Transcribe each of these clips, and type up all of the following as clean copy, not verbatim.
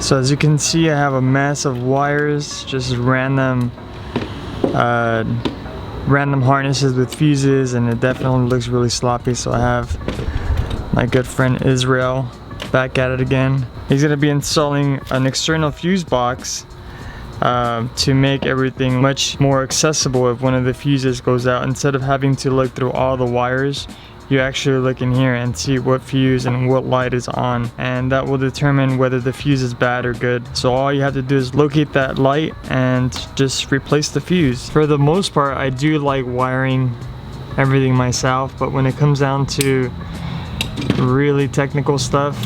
So as you can see, I have a mess of wires, just random harnesses with fuses, and it definitely looks really sloppy. So I have my good friend Israel back at it again. He's gonna be installing an external fuse box to make everything much more accessible. If one of the fuses goes out, instead of having to look through all the wires, you actually look in here and see what fuse and what light is on, and that will determine whether the fuse is bad or good. So all you have to do is locate that light and just replace the fuse. For the most part, I do like wiring everything myself, but when it comes down to really technical stuff,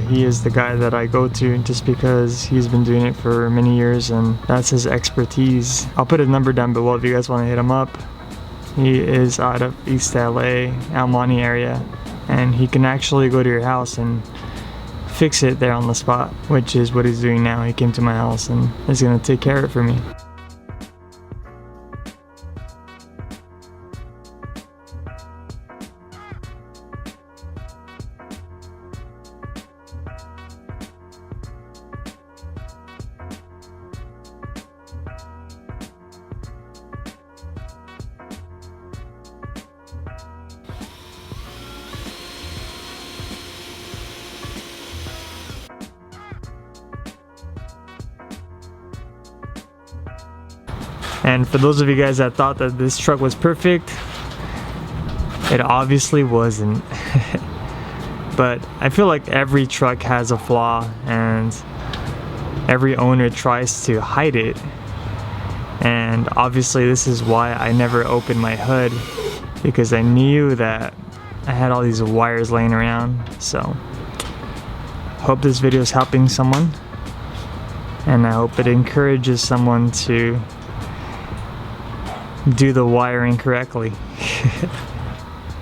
he is the guy that I go to, just because he's been doing it for many years and that's his expertise. I'll put his number down below if you guys want to hit him up. He is out of East LA, Almani area, and he can actually go to your house and fix it there on the spot, which is what he's doing now. He came to my house and is gonna take care of it for me. And for those of you guys that thought that this truck was perfect, it obviously wasn't. But I feel like every truck has a flaw and every owner tries to hide it. And obviously this is why I never opened my hood, because I knew that I had all these wires laying around. So hope this video is helping someone, and I hope it encourages someone to do the wiring correctly.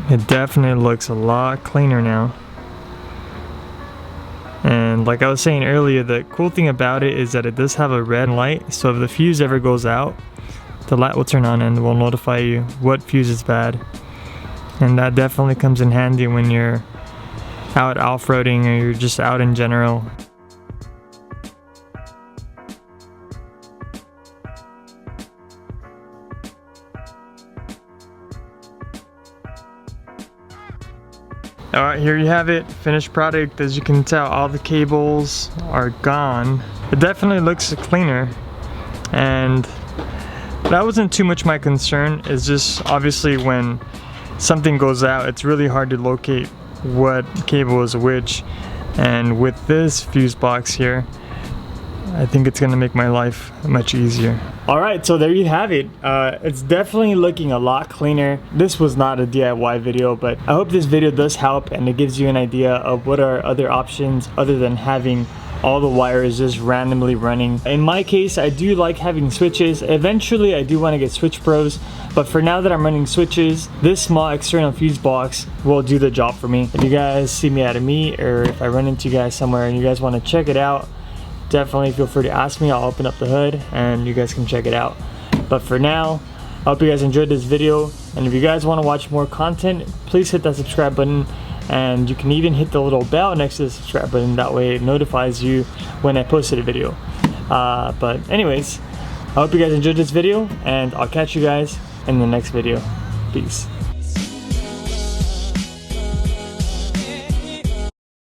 It definitely looks a lot cleaner now. And like I was saying earlier, the cool thing about it is that it does have a red light, so if the fuse ever goes out, the light will turn on and will notify you what fuse is bad. And that definitely comes in handy when you're out off-roading or you're just out in general. Alright, here you have it, finished product. As you can tell, all the cables are gone. It definitely looks cleaner, and that wasn't too much my concern. It's just obviously when something goes out, it's really hard to locate what cable is which, and with this fuse box here, I think it's gonna make my life much easier. Alright, so there you have it. It's definitely looking a lot cleaner. This was not a DIY video, but I hope this video does help and it gives you an idea of what are other options other than having all the wires just randomly running. In my case, I do like having switches. Eventually, I do want to get switch pros, but for now that I'm running switches, this small external fuse box will do the job for me. If you guys see me at a meet, or if I run into you guys somewhere and you guys want to check it out, definitely feel free to ask me. I'll open up the hood and you guys can check it out. But for now, I hope you guys enjoyed this video, and if you guys want to watch more content, please hit that subscribe button, and you can even hit the little bell next to the subscribe button. That way it notifies you when I posted a video. But anyways, I hope you guys enjoyed this video, and I'll catch you guys in the next video. Peace.